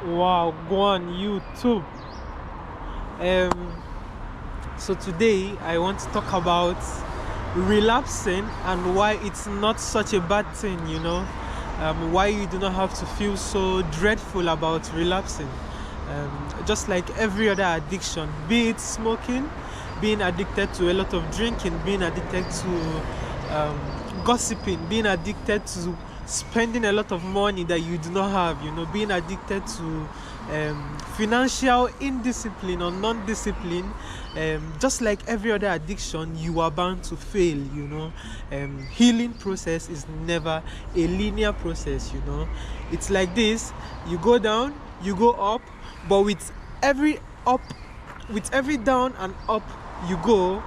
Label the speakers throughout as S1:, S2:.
S1: Wow, go on YouTube. Um, so today I want to talk about relapsing and why it's not such a bad thing. Why you do not have to feel so dreadful about relapsing. Just like every other addiction, be it smoking, being addicted to a lot of drinking, being addicted to gossiping, being addicted to spending a lot of money that you do not have, being addicted to financial indiscipline or non-discipline. Just like every other addiction, you are bound to fail. Healing process is never a linear process. It's like this: you go down, you go up, but every up with every down and up you go,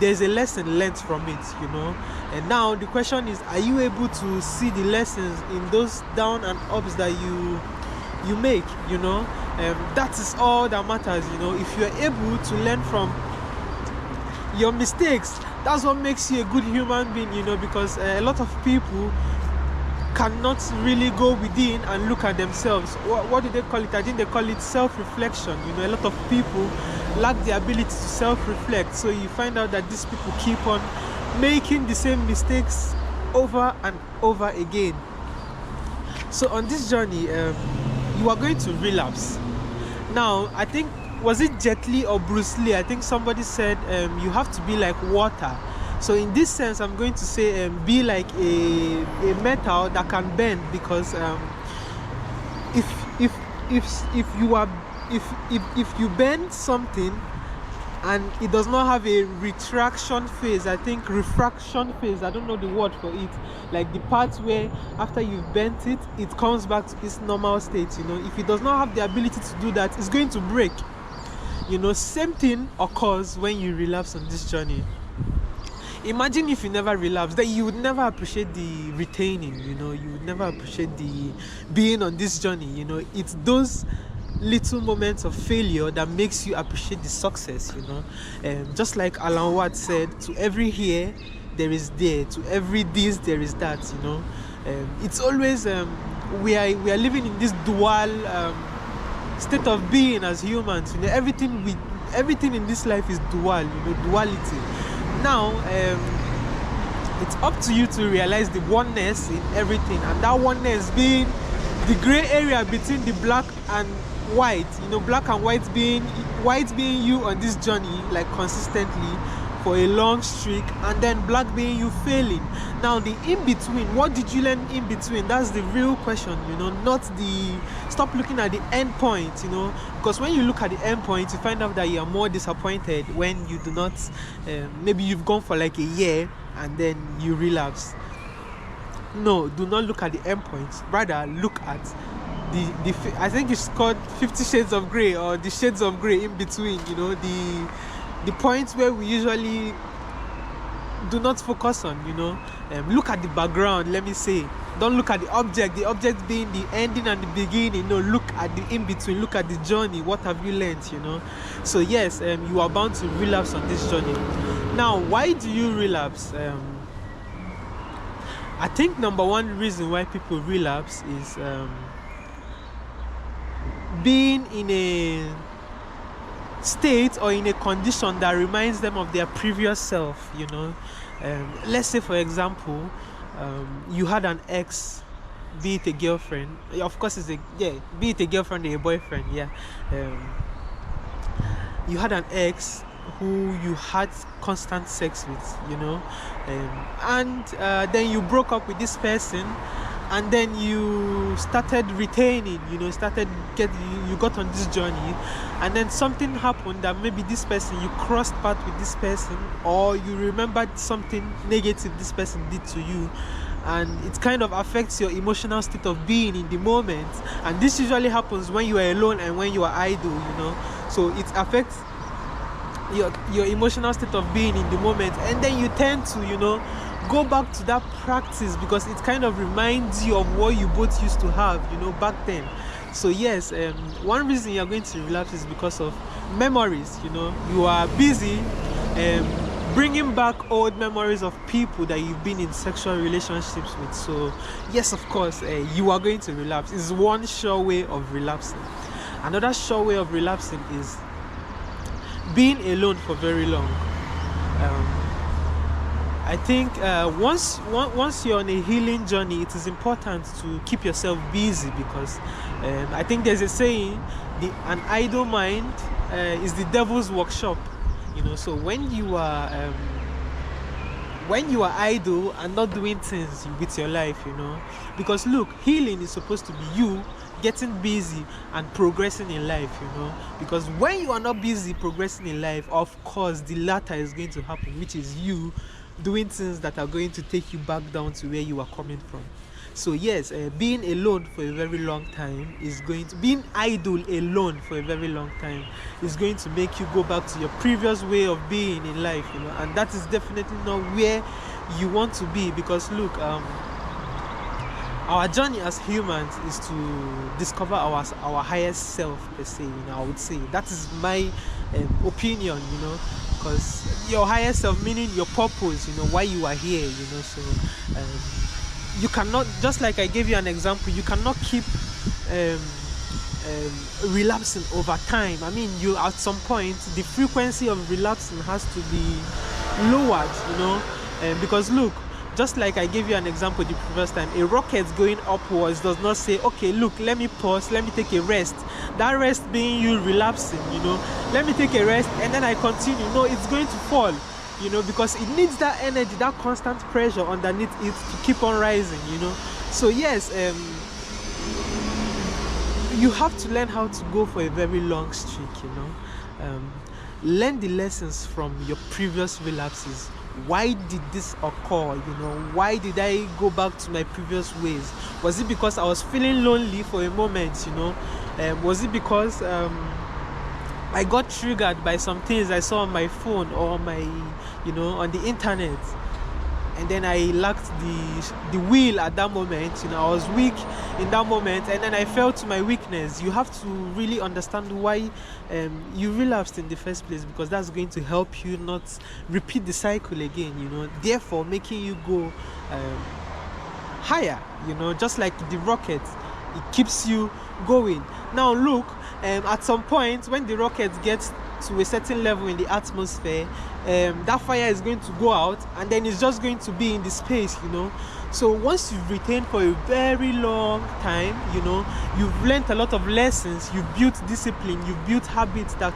S1: there's a lesson learned from it. And now the question is, are you able to see the lessons in those down and ups that you make? That is all that matters. If you're able to learn from your mistakes, that's what makes you a good human being. Because a lot of people cannot really go within and look at themselves. What do they call it? I think they call it self-reflection. A lot of people lack the ability to self-reflect, so you find out that these people keep on making the same mistakes over and over again. So on this journey, you are going to relapse. Now, I think, was it Jet Li or Bruce Lee? I think somebody said you have to be like water. So in this sense, I'm going to say be like a metal that can bend, because if you bend something and it does not have a retraction phase, I think refraction phase, I don't know the word for it, like the part where after you've bent it, it comes back to its normal state. If it does not have the ability to do that, it's going to break. Same thing occurs when you relapse on this journey. Imagine if you never relapse, then you would never appreciate the retaining. You would never appreciate the being on this journey. It's those little moments of failure that makes you appreciate the success. Just like Alan Watts said, to every here there is there, to every this there is that. It's always we are living in this dual state of being as humans. Everything in this life is dual. Duality. Now it's up to you to realize the oneness in everything, and that oneness being the gray area between the black and white. Black and white being you on this journey, like consistently for a long streak, and then black being you failing. Now the in between, what did you learn in between? That's the real question. Stop looking at the end point. Because when you look at the end point, you find out that you are more disappointed when you do not. Maybe you've gone for like a year and then you relapse. No, do not look at the end point. Rather, look at the I think it's called 50 Shades of Grey, or the shades of grey in between. The points where we usually do not focus on. Look at the background, let me say. Don't look at the object being the ending and the beginning. Look at the in between, look at the journey. What have you learned? So yes, you are bound to relapse on this journey. Now, why do you relapse? I think number one reason why people relapse is being in a state or in a condition that reminds them of their previous self. Let's say, for example, you had an ex, be it a girlfriend. Of course, be it a girlfriend or a boyfriend. You had an ex who you had constant sex with, and then you broke up with this person, and then you started retaining. You got on this journey, and then something happened that maybe this person, you crossed path with this person, or you remembered something negative this person did to you, and it kind of affects your emotional state of being in the moment. And this usually happens when you are alone and when you are idle. So it affects your emotional state of being in the moment, and then you tend to go back to that practice because it kind of reminds you of what you both used to have back then. So yes, one reason you're going to relapse is because of memories. You are busy bringing back old memories of people that you've been in sexual relationships with. So yes, of course, you are going to relapse. It's one sure way of relapsing. Another sure way of relapsing is being alone for very long. I think once you're on a healing journey, it is important to keep yourself busy, because I think there's a saying, an idle mind is the devil's workshop. So when you are idle and not doing things with your life, because look, healing is supposed to be you getting busy and progressing in life, because when you are not busy progressing in life, of course the latter is going to happen, which is you doing things that are going to take you back down to where you are coming from. So yes, being alone for a very long time being idle alone for a very long time is going to make you go back to your previous way of being in life, and that is definitely not where you want to be. Because look, our journey as humans is to discover our highest self, per se. I would say that is my opinion, because your higher self, meaning your purpose, why you are here, so you cannot, just like I gave you an example, you cannot keep relapsing over time. I mean, you at some point the frequency of relapsing has to be lowered, because look, just like I gave you an example the previous time, a rocket going upwards does not say, okay, look, let me pause, let me take a rest. That rest being you relapsing, let me take a rest and then I continue. No, it's going to fall, because it needs that energy, that constant pressure underneath it to keep on rising, So yes, you have to learn how to go for a very long streak, learn the lessons from your previous relapses. Why did this occur? Why did I go back to my previous ways? Was it because I was feeling lonely for a moment? Was it because I got triggered by some things I saw on my phone or my, on the internet, and then I lacked the will at that moment? I was weak in that moment, and then I fell to my weakness. You have to really understand why you relapsed in the first place, because that's going to help you not repeat the cycle again, therefore making you go higher, just like the rocket, it keeps you going. Now look, at some point when the rocket gets to a certain level in the atmosphere, that fire is going to go out, and then it's just going to be in the space, So once you've retained for a very long time, you've learned a lot of lessons, you've built discipline, you've built habits that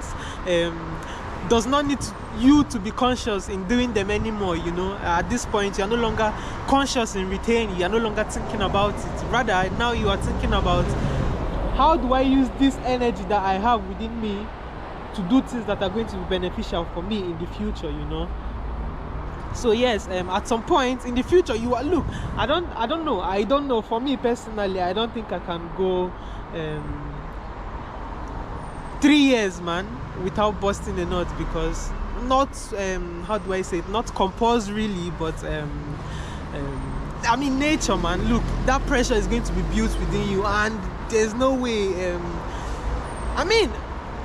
S1: does not need you to be conscious in doing them anymore. At this point you are no longer conscious in retaining, you are no longer thinking about it. Rather, now you are thinking about, how do I use this energy that I have within me to do things that are going to be beneficial for me in the future, So yes, at some point in the future, you are, look, I don't know. For me personally, I don't think I can go 3 years, man, without busting a nut, because not how do I say it? Not compulsorily, but I mean, nature, man. Look, that pressure is going to be built within you, and there's no way. I mean,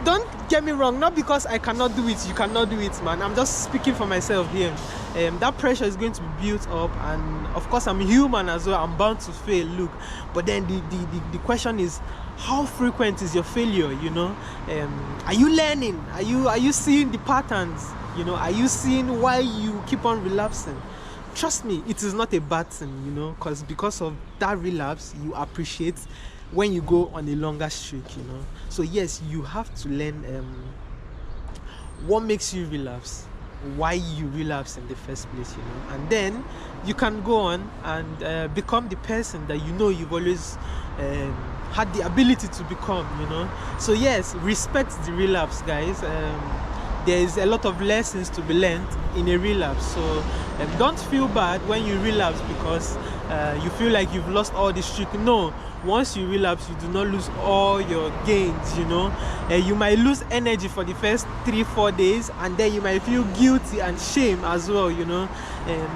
S1: don't get me wrong, not because I cannot do it, you cannot do it, man. I'm just speaking for myself here. That pressure is going to be built up, and of course I'm human as well, I'm bound to fail. Look, but then the question is, how frequent is your failure? Are you learning? Are you seeing the patterns? Are you seeing why you keep on relapsing? Trust me, it is not a bad thing, because of that relapse, you appreciate when you go on a longer streak, So yes, you have to learn what makes you relapse, why you relapse in the first place, and then you can go on and become the person that you've always had the ability to become, So yes, respect the relapse, guys. There is a lot of lessons to be learned in a relapse, so don't feel bad when you relapse because you feel like you've lost all the streak. No, once you relapse, you do not lose all your gains. You might lose energy for the first 3-4 days, and then you might feel guilty and shame as well.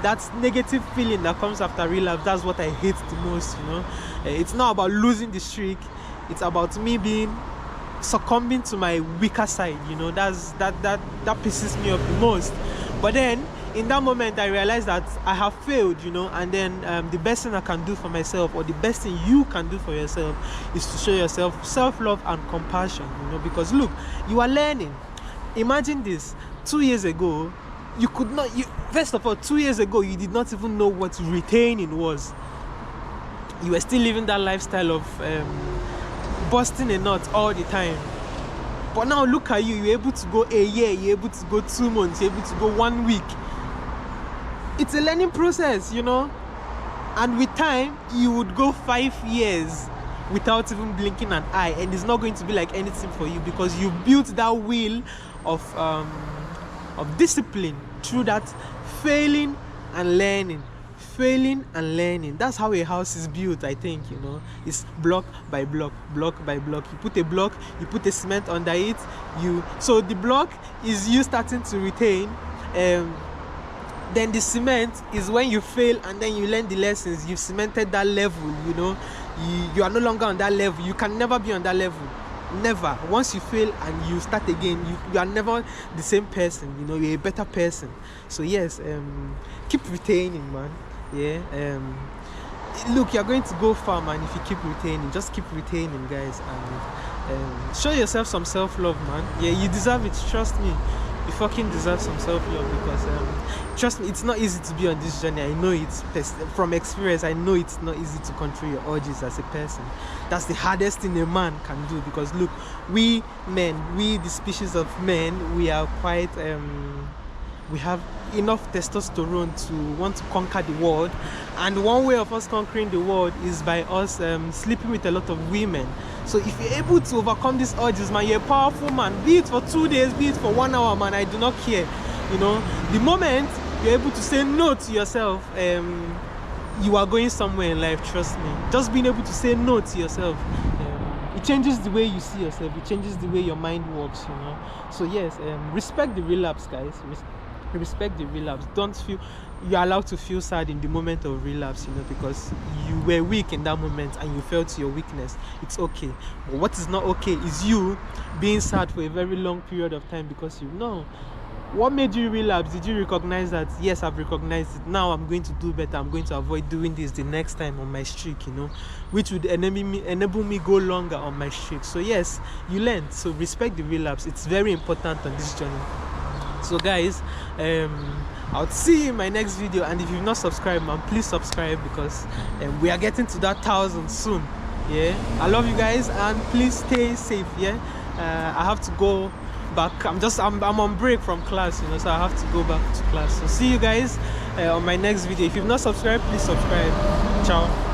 S1: That's negative feeling that comes after relapse. That's what I hate the most. It's not about losing the streak, it's about me succumbing to my weaker side. That pisses me off the most. But then in that moment I realized that I have failed, you know, and then the best thing I can do for myself, or the best thing you can do for yourself, is to show yourself self-love and compassion, you know, because look, you are learning. Imagine this, 2 years ago, you could not, first of all, 2 years ago, you did not even know what retaining was. You were still living that lifestyle of busting a nut all the time. But now look at you, you're able to go a year, you're able to go 2 months, you're able to go 1 week. It's a learning process, you know. And with time, you would go 5 years without even blinking an eye, and it's not going to be like anything for you, because you built that will of discipline through that failing and learning. That's how a house is built, I think, you know. It's block by block. You put a block, you put a cement under it, so the block is you starting to retain, then the cement is when you fail and then you learn the lessons. You've cemented that level, you know. You are no longer on that level. You can never be on that level. Never. Once you fail and you start again, you are never the same person, you know. You're a better person. So yes, keep retaining, man. Yeah. Look, you're going to go far, man, if you keep retaining. Just keep retaining, guys, and show yourself some self-love, man. Yeah, you deserve it. Trust me, you fucking deserve some self-love, because trust me, it's not easy to be on this journey. I know it from experience. I know it's not easy to control your urges as a person. That's the hardest thing a man can do, because look, we men, the species of men, we are quite we have enough testosterone to want to conquer the world, and one way of us conquering the world is by us sleeping with a lot of women. So if you're able to overcome these urges, man, you're a powerful man. Be it for 2 days, be it for 1 hour, man, I do not care. You know, the moment you're able to say no to yourself, you are going somewhere in life. Trust me. Just being able to say no to yourself, it changes the way you see yourself. It changes the way your mind works, you know. So yes, respect the relapse, guys. Respect the relapse. Don't feel you're allowed to feel sad in the moment of relapse, you know, because you were weak in that moment and you fell to your weakness. It's okay. But what is not okay is you being sad for a very long period of time because you know. What made you relapse? Did you recognize that, yes, I've recognized it, now I'm going to do better, I'm going to avoid doing this the next time on my streak, you know, which would enable me go longer on my streak. So yes, you learned. So respect the relapse. It's very important on this journey. So guys, I'll see you in my next video, and if you've not subscribed, man, please subscribe, because we are getting to that 1,000 soon. Yeah, I love you guys, and please stay safe. Yeah, I have to go back. I'm on break from class, you know, so I have to go back to class. So see you guys on my next video. If you've not subscribed, please subscribe. Ciao.